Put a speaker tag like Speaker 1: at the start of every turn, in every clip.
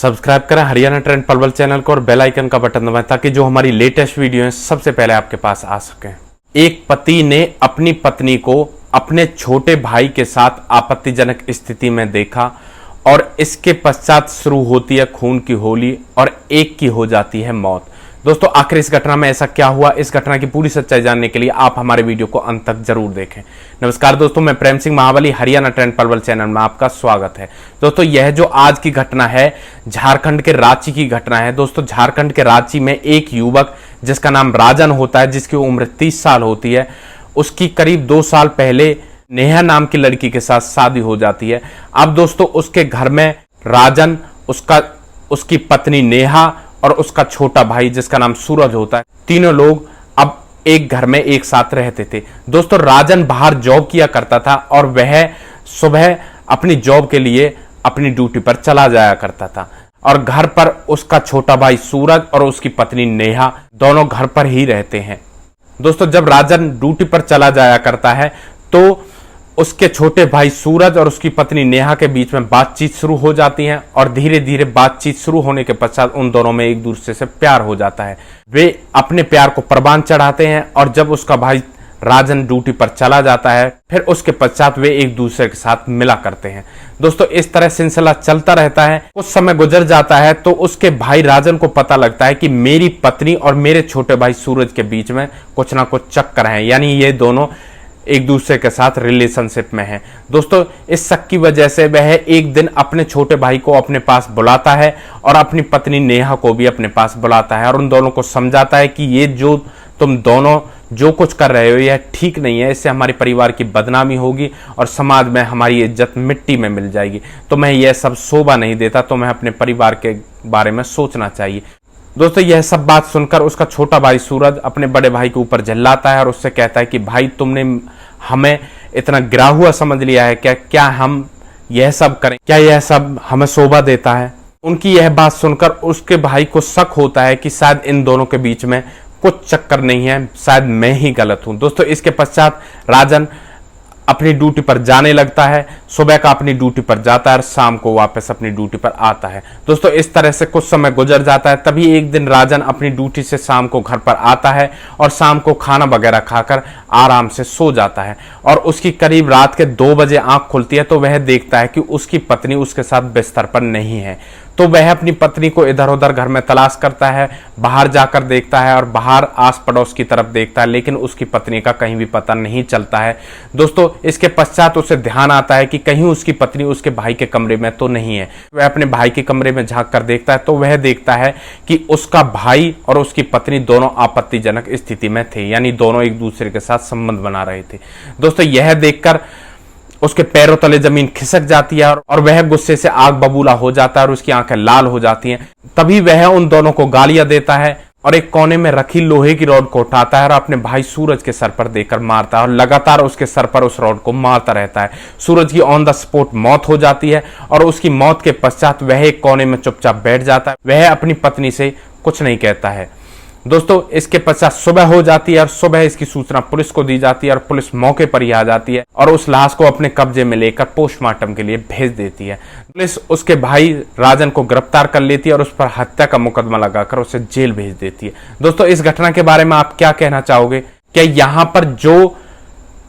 Speaker 1: Subscribe करें Haryana trend Palwal channel को और बेल आइकन का बटन दबाएं ताकि जो हमारी लेटेस्ट वीडियो है सबसे पहले आपके पास आ सके। एक पति ने अपनी पत्नी को अपने छोटे भाई के साथ आपत्तिजनक स्थिति में देखा और इसके पश्चात शुरू होती है खून की होली और एक की हो जाती है मौत। दोस्तों आखिर इस घटना में ऐसा क्या हुआ, इस घटना की पूरी सच्चाई जानने के लिए आप हमारे वीडियो को अंत तक जरूर देखें। नमस्कार दोस्तों, मैं प्रेम सिंह महाबली, हरियाणा ट्रेंड पलवल चैनल में आपका स्वागत है। दोस्तों यह जो आज की घटना है झारखंड के रांची की घटना है। दोस्तों झारखंड के रांची में एक युवक जिसका नाम राजन होता है, जिसकी उम्र 30 साल होती है, उसकी करीब 2 साल पहले नेहा नाम की लड़की के साथ शादी हो जाती है। अब दोस्तों उसके घर में राजन, उसकी पत्नी नेहा और उसका छोटा भाई जिसका नाम सूरज होता है, तीनों लोग अब एक घर में एक साथ रहते थे। दोस्तों राजन बाहर जॉब किया करता था और वह सुबह अपनी जॉब के लिए अपनी ड्यूटी पर चला जाया करता था और घर पर उसका छोटा भाई सूरज और उसकी पत्नी नेहा दोनों घर पर ही रहते हैं। दोस्तों जब राजन ड्यूटी पर चला जाया करता है तो उसके छोटे भाई सूरज और उसकी पत्नी नेहा के बीच में बातचीत शुरू हो जाती है और धीरे धीरे बातचीत शुरू होने के पश्चात उन दोनों में एक दूसरे से प्यार हो जाता है। वे अपने प्यार को परवान चढ़ाते हैं और जब उसका भाई राजन ड्यूटी पर चला जाता है फिर उसके पश्चात वे एक दूसरे के साथ मिला करते हैं। दोस्तों इस तरह सिलसिला चलता रहता है। कुछ समय गुजर जाता है तो उसके भाई राजन को पता लगता है कि मेरी पत्नी और मेरे छोटे भाई सूरज के बीच में कुछ ना कुछ चक्कर है, यानी ये दोनों एक दूसरे के साथ रिलेशनशिप में है। दोस्तों इस शक की वजह से वह एक दिन अपने छोटे भाई को अपने पास बुलाता है और अपनी पत्नी नेहा को भी अपने पास बुलाता है और उन दोनों को समझाता है कि ये जो तुम दोनों जो कुछ कर रहे हो यह ठीक नहीं है, इससे हमारे परिवार की बदनामी होगी और समाज में हमारी इज्जत मिट्टी में मिल जाएगी। तो मैं यह सब शोभा नहीं देता, तो मैं अपने परिवार के बारे में सोचना चाहिए। दोस्तों यह सब बात सुनकर उसका छोटा भाई सूरज अपने बड़े भाई के ऊपर झल्लाता है और उससे कहता है कि भाई तुमने हमें इतना गिरा हुआ समझ लिया है क्या हम यह सब करें, क्या यह सब हमें शोभा देता है। उनकी यह बात सुनकर उसके भाई को शक होता है कि शायद इन दोनों के बीच में कुछ चक्कर नहीं है, शायद मैं ही गलत हूं। दोस्तों इसके पश्चात राजन अपनी ड्यूटी पर जाने लगता है, सुबह का अपनी ड्यूटी पर जाता है और शाम को वापस अपनी ड्यूटी पर आता है। दोस्तों इस तरह से कुछ समय गुजर जाता है। तभी एक दिन राजन अपनी ड्यूटी से शाम को घर पर आता है और शाम को खाना वगैरह खाकर आराम से सो जाता है और उसकी करीब रात के 2 बजे आंख खुलती है तो वह देखता है कि उसकी पत्नी उसके साथ बिस्तर पर नहीं है। तो वह अपनी पत्नी को इधर उधर घर में तलाश करता है, बाहर जाकर देखता है और बाहर आस पड़ोस की तरफ देखता है, लेकिन उसकी पत्नी का कहीं भी पता नहीं चलता है। दोस्तों इसके पश्चात उसे ध्यान आता है कि कहीं उसकी पत्नी उसके भाई के कमरे में तो नहीं है। वह अपने भाई के कमरे में झांक कर देखता है तो वह देखता है कि उसका भाई और उसकी पत्नी दोनों आपत्तिजनक स्थिति में थे, यानी दोनों एक दूसरे के साथ संबंध बना रहे थे। दोस्तों यह देखकर उसके पैरों तले जमीन खिसक जाती है और वह गुस्से से आग बबूला हो जाता है और उसकी आंखें लाल हो जाती हैं। तभी वह उन दोनों को गालियां देता है और एक कोने में रखी लोहे की रॉड को उठाता है और अपने भाई सूरज के सर पर देकर मारता है और लगातार उसके सर पर उस रॉड को मारता रहता है। सूरज की ऑन द स्पॉट मौत हो जाती है और उसकी मौत के पश्चात वह एक कोने में चुपचाप बैठ जाता है। वह अपनी पत्नी से कुछ नहीं कहता है। दोस्तों इसके पश्चात सुबह हो जाती है और सुबह इसकी सूचना पुलिस को दी जाती है और पुलिस मौके पर ही आ जाती है और उस लाश को अपने कब्जे में लेकर पोस्टमार्टम के लिए भेज देती है। पुलिस उसके भाई राजन को गिरफ्तार कर लेती है और उस पर हत्या का मुकदमा लगाकर उसे जेल भेज देती है। दोस्तों इस घटना के बारे में आप क्या कहना चाहोगे? क्या यहाँ पर जो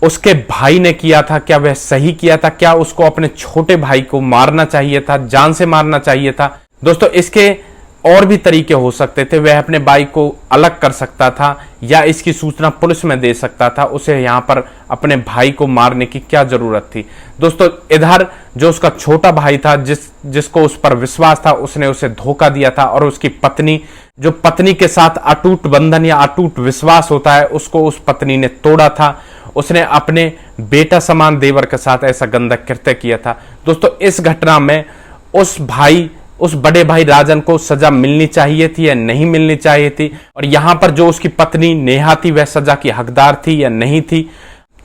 Speaker 1: उसके भाई ने किया था क्या वह सही किया था? क्या उसको अपने छोटे भाई को मारना चाहिए था, जान से मारना चाहिए था? दोस्तों इसके और भी तरीके हो सकते थे। वह अपने भाई को अलग कर सकता था या इसकी सूचना पुलिस में दे सकता था। उसे यहाँ पर अपने भाई को मारने की क्या जरूरत थी? दोस्तों इधर जो उसका छोटा भाई था जिसको उस पर विश्वास था, उसने उसे धोखा दिया था और उसकी पत्नी, जो पत्नी के साथ अटूट बंधन या अटूट विश्वास होता है, उसको उस पत्नी ने तोड़ा था। उसने अपने बेटा समान देवर के साथ ऐसा गंदा कृत्य किया था। दोस्तों इस घटना में उस बड़े भाई राजन को सजा मिलनी चाहिए थी या नहीं मिलनी चाहिए थी? और यहां पर जो उसकी पत्नी नेहा थी वह सजा की हकदार थी या नहीं थी?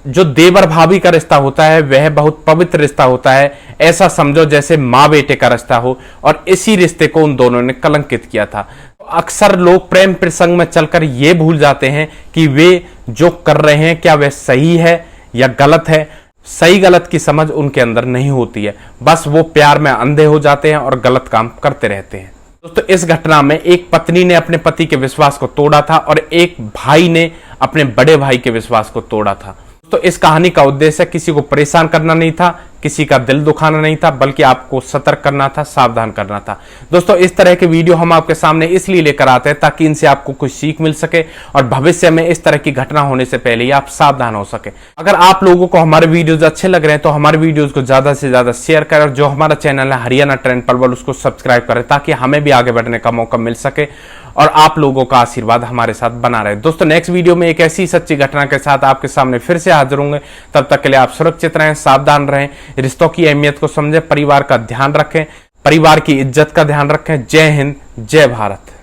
Speaker 1: जो देवर भाभी का रिश्ता होता है वह बहुत पवित्र रिश्ता होता है। ऐसा समझो जैसे माँ बेटे का रिश्ता हो और इसी रिश्ते को उन दोनों ने कलंकित किया था। अक्सर लोग प्रेम प्रसंग में चलकर यह भूल जाते हैं कि वे जो कर रहे हैं क्या वह सही है या गलत है। सही गलत की समझ उनके अंदर नहीं होती है, बस वो प्यार में अंधे हो जाते हैं और गलत काम करते रहते हैं। दोस्तों इस घटना में एक पत्नी ने अपने पति के विश्वास को तोड़ा था और एक भाई ने अपने बड़े भाई के विश्वास को तोड़ा था। तो इस कहानी का उद्देश्य किसी को परेशान करना नहीं था, किसी का दिल दुखाना नहीं था, बल्कि आपको सतर्क करना था, सावधान करना था। दोस्तों इस तरह के वीडियो हम आपके सामने इसलिए लेकर आते हैं ताकि इनसे आपको कुछ सीख मिल सके और भविष्य में इस तरह की घटना होने से पहले ही आप सावधान हो सके। अगर आप लोगों को हमारे वीडियोज अच्छे लग रहे हैं तो हमारे वीडियोज को ज्यादा से ज्यादा शेयर करें और जो हमारा चैनल है हरियाणा ट्रेंड पलवल उसको सब्सक्राइब करें ताकि हमें भी आगे बढ़ने का मौका मिल सके और आप लोगों का आशीर्वाद हमारे साथ बना रहे। दोस्तों नेक्स्ट वीडियो में एक ऐसी सच्ची घटना के साथ आपके सामने फिर से हाजिर होंगे। तब तक के लिए आप सुरक्षित रहें, सावधान रहें, रिश्तों की अहमियत को समझें, परिवार का ध्यान रखें, परिवार की इज्जत का ध्यान रखें। जय हिंद, जय भारत।